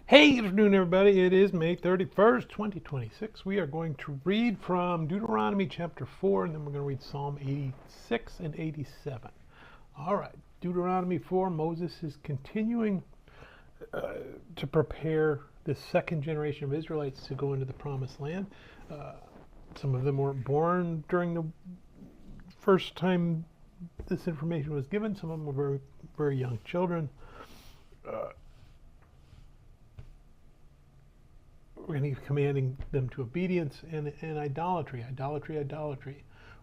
Hey, good afternoon, everybody. It is May 31st, 2026. We are going to read from Deuteronomy chapter 4, and then we're going to read Psalm 86 and 87. All right, Deuteronomy 4, Moses is continuing to prepare the second generation of Israelites to go into the promised land. Some of them weren't born during the first time this information was given, some of them were very, very young children. We're going to be commanding them to obedience and idolatry,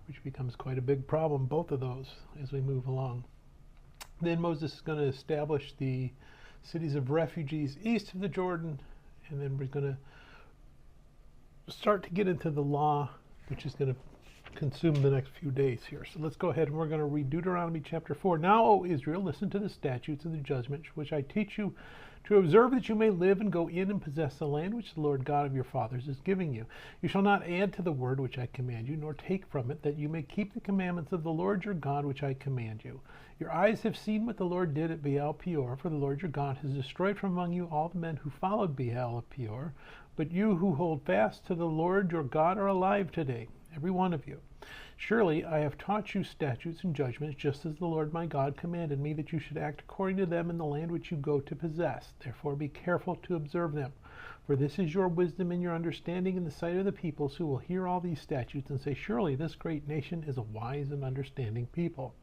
which becomes quite a big problem, both of those, as we move along. Then Moses is going to establish the cities of refugees east of the Jordan, and then we're going to start to get into the law, which is going to consume the next few days here. So let's go ahead and we're going to read Deuteronomy chapter 4. Now, O Israel, listen to the statutes and the judgments which I teach you, to observe that you may live and go in and possess the land which the Lord God of your fathers is giving you. You shall not add to the word which I command you, nor take from it, that you may keep the commandments of the Lord your God which I command you. Your eyes have seen what the Lord did at Baal Peor, for the Lord your God has destroyed from among you all the men who followed Baal of Peor. But you who hold fast to the Lord your God are alive today, every one of you. Surely I have taught you statutes and judgments, just as the Lord my God commanded me, that you should act according to them in the land which you go to possess. Therefore be careful to observe them. For this is your wisdom and your understanding in the sight of the peoples, who will hear all these statutes and say, surely this great nation is a wise and understanding people.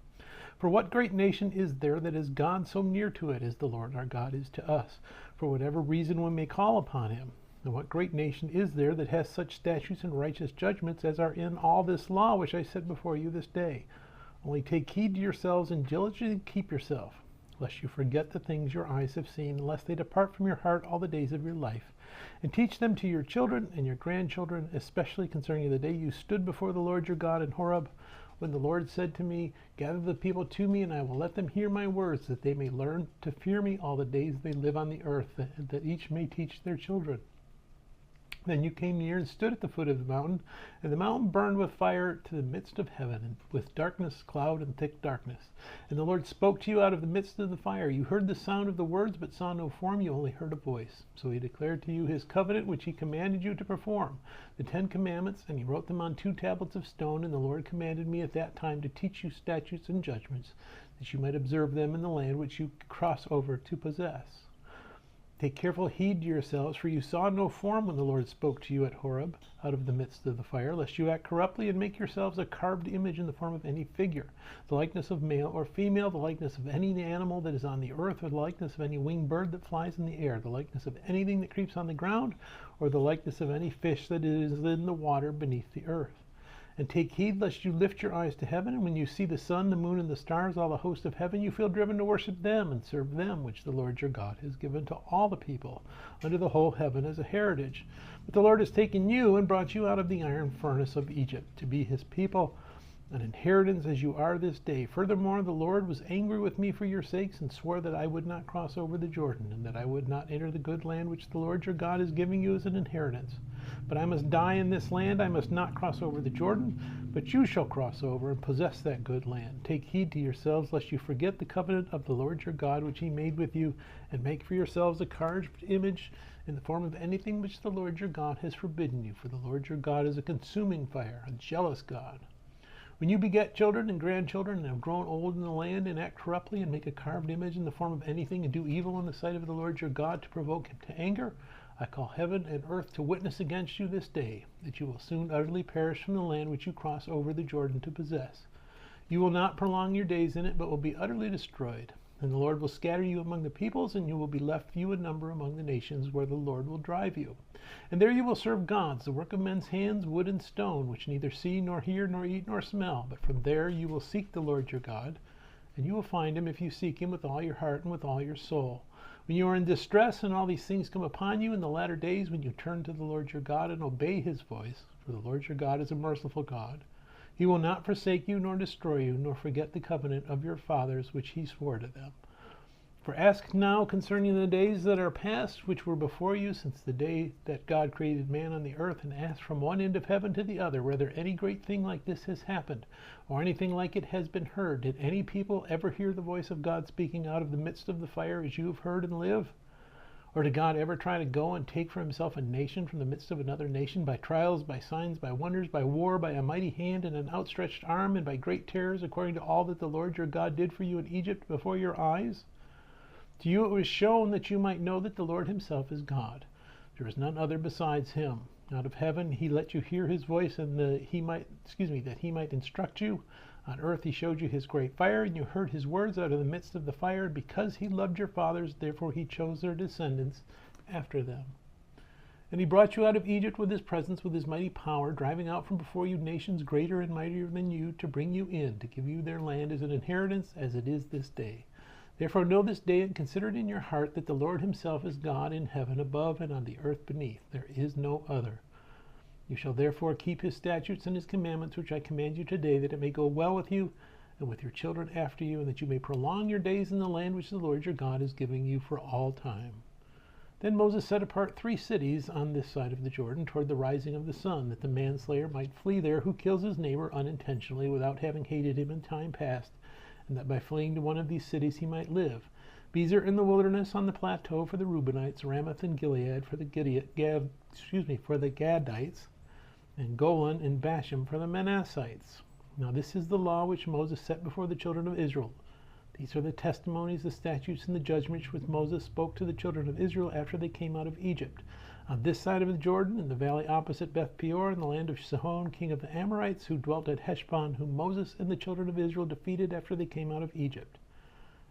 For what great nation is there that is God so near to it as the Lord our God is to us, for whatever reason we may call upon him? And what great nation is there that has such statutes and righteous judgments as are in all this law which I set before you this day? Only take heed to yourselves and diligently keep yourself, lest you forget the things your eyes have seen, lest they depart from your heart all the days of your life. And teach them to your children and your grandchildren, especially concerning the day you stood before the Lord your God in Horeb, when the Lord said to me, gather the people to me, and I will let them hear my words, that they may learn to fear me all the days they live on the earth, that each may teach their children. Then you came near and stood at the foot of the mountain, and the mountain burned with fire to the midst of heaven, and with darkness, cloud, and thick darkness. And the Lord spoke to you out of the midst of the fire. You heard the sound of the words, but saw no form. You only heard a voice. So he declared to you his covenant, which he commanded you to perform, the 10 Commandments, and he wrote them on 2 tablets of stone. And the Lord commanded me at that time to teach you statutes and judgments, that you might observe them in the land which you cross over to possess. Take careful heed to yourselves, for you saw no form when the Lord spoke to you at Horeb out of the midst of the fire, lest you act corruptly and make yourselves a carved image in the form of any figure, the likeness of male or female, the likeness of any animal that is on the earth, or the likeness of any winged bird that flies in the air, the likeness of anything that creeps on the ground, or the likeness of any fish that is in the water beneath the earth. And take heed lest you lift your eyes to heaven, and when you see the sun, the moon, and the stars, all the host of heaven, you feel driven to worship them and serve them, which the Lord your God has given to all the people under the whole heaven as a heritage. But the Lord has taken you and brought you out of the iron furnace of Egypt to be his people, an inheritance as you are this day. Furthermore, the Lord was angry with me for your sakes, and swore that I would not cross over the Jordan, and that I would not enter the good land which the Lord your God is giving you as an inheritance. But I must die in this land. I must not cross over the Jordan, but you shall cross over and possess that good land. Take heed to yourselves, lest you forget the covenant of the Lord your God, which he made with you, and make for yourselves a carved image in the form of anything which the Lord your God has forbidden you. For the Lord your God is a consuming fire, a jealous God. When you beget children and grandchildren, and have grown old in the land, and act corruptly, and make a carved image in the form of anything, and do evil in the sight of the Lord your God to provoke him to anger, I call heaven and earth to witness against you this day, that you will soon utterly perish from the land which you cross over the Jordan to possess. You will not prolong your days in it, but will be utterly destroyed. And the Lord will scatter you among the peoples, and you will be left few in number among the nations where the Lord will drive you. And there you will serve gods, the work of men's hands, wood and stone, which neither see nor hear nor eat nor smell. But from there you will seek the Lord your God, and you will find him if you seek him with all your heart and with all your soul. When you are in distress and all these things come upon you in the latter days, when you turn to the Lord your God and obey his voice, for the Lord your God is a merciful God, he will not forsake you nor destroy you, nor forget the covenant of your fathers which he swore to them. For ask now concerning the days that are past, which were before you, since the day that God created man on the earth, and ask from one end of heaven to the other, whether any great thing like this has happened, or anything like it has been heard. Did any people ever hear the voice of God speaking out of the midst of the fire as you have heard and live? Or did God ever try to go and take for himself a nation from the midst of another nation by trials, by signs, by wonders, by war, by a mighty hand and an outstretched arm, and by great terrors, according to all that the Lord your God did for you in Egypt before your eyes? To you it was shown that you might know that the Lord himself is God. There is none other besides him. Out of heaven he let you hear his voice, and that he might instruct you. On earth he showed you his great fire, and you heard his words out of the midst of the fire. Because he loved your fathers, therefore he chose their descendants after them. And he brought you out of Egypt with his presence, with his mighty power, driving out from before you nations greater and mightier than you, to bring you in, to give you their land as an inheritance, as it is this day. Therefore know this day and consider it in your heart that the Lord himself is God in heaven above and on the earth beneath. There is no other. You shall therefore keep his statutes and his commandments, which I command you today, that it may go well with you and with your children after you, and that you may prolong your days in the land which the Lord your God is giving you for all time. Then Moses set apart 3 cities on this side of the Jordan toward the rising of the sun, that the manslayer might flee there who kills his neighbor unintentionally without having hated him in time past, and that by fleeing to one of these cities he might live. Bezer in the wilderness on the plateau for the Reubenites, Ramoth and Gilead for the Gadites, and Golan and Bashan for the Manassites. Now this is the law which Moses set before the children of Israel. These are the testimonies, the statutes, and the judgments which Moses spoke to the children of Israel after they came out of Egypt. On this side of the Jordan, in the valley opposite Beth Peor, in the land of Sihon, king of the Amorites, who dwelt at Heshbon, whom Moses and the children of Israel defeated after they came out of Egypt.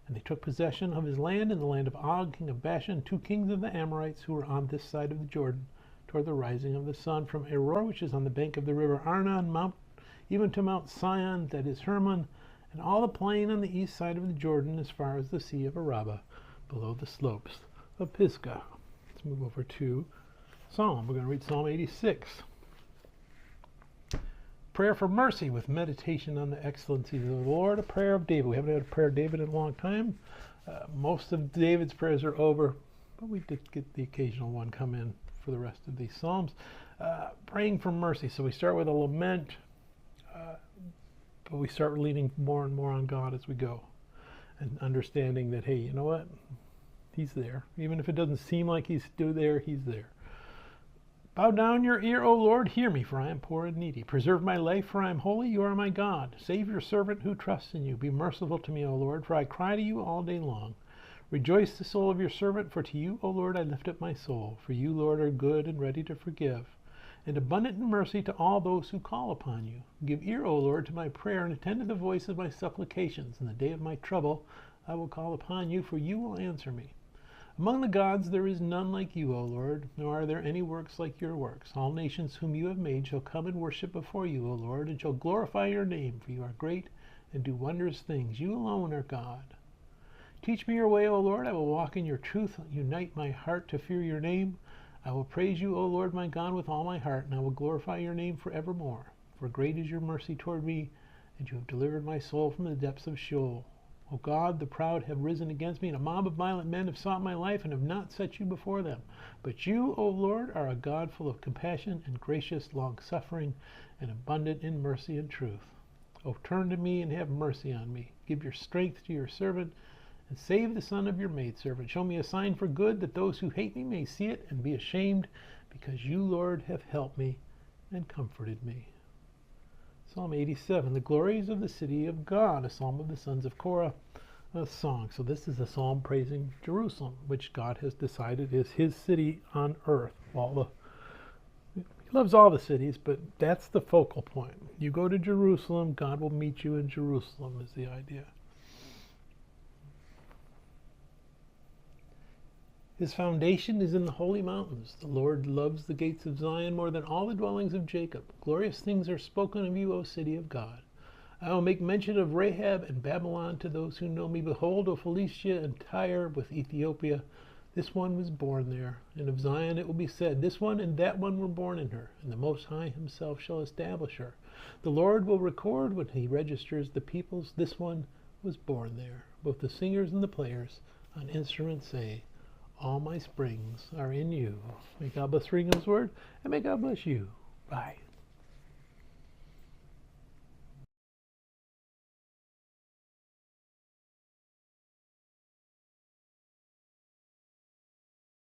And they took possession of his land in the land of Og, king of Bashan, 2 kings of the Amorites, who were on this side of the Jordan, toward the rising of the sun, from Aror, which is on the bank of the river Arnon, even to Mount Sion, that is Hermon, and all the plain on the east side of the Jordan, as far as the sea of Arabah, below the slopes of Pisgah. Let's move over to Psalm. We're going to read Psalm 86. Prayer for mercy with meditation on the excellencies of the Lord, a prayer of David. We haven't had a prayer of David in a long time. Most of David's prayers are over, but we did get the occasional one come in for the rest of these Psalms. Praying for mercy. So we start with a lament, but we start leaning more and more on God as we go, and understanding that, hey, you know what? He's there. Even if it doesn't seem like he's still there, he's there. Bow down your ear, O Lord, hear me, for I am poor and needy. Preserve my life, for I am holy, you are my God. Save your servant who trusts in you. Be merciful to me, O Lord, for I cry to you all day long. Rejoice the soul of your servant, for to you, O Lord, I lift up my soul. For you, Lord, are good and ready to forgive, and abundant in mercy to all those who call upon you. Give ear, O Lord, to my prayer, and attend to the voice of my supplications. In the day of my trouble I will call upon you, for you will answer me. Among the gods there is none like you, O Lord, nor are there any works like your works. All nations whom you have made shall come and worship before you, O Lord, and shall glorify your name, for you are great and do wondrous things. You alone are God. Teach me your way, O Lord. I will walk in your truth. Unite my heart to fear your name. I will praise you, O Lord my God, with all my heart, and I will glorify your name forevermore. For great is your mercy toward me, and you have delivered my soul from the depths of Sheol. O God, the proud have risen against me, and a mob of violent men have sought my life, and have not set you before them. But you, O Lord, are a God full of compassion and gracious, long-suffering, and abundant in mercy and truth. O turn to me and have mercy on me. Give your strength to your servant, and save the son of your maidservant. Show me a sign for good, that those who hate me may see it and be ashamed, because you, Lord, have helped me and comforted me. Psalm 87, the glories of the city of God, a psalm of the sons of Korah, a song. So this is a psalm praising Jerusalem, which God has decided is his city on earth. He loves all the cities, but that's the focal point. You go to Jerusalem, God will meet you in Jerusalem, is the idea. His foundation is in the holy mountains. The Lord loves the gates of Zion more than all the dwellings of Jacob. Glorious things are spoken of you, O city of God. I will make mention of Rahab and Babylon to those who know me. Behold, O Philistia and Tyre with Ethiopia, this one was born there. And of Zion it will be said, this one and that one were born in her, and the Most High himself shall establish her. The Lord will record when he registers the peoples, this one was born there. Both the singers and the players on instruments say, all my springs are in you. May God bless reading his word, and may God bless you. Bye.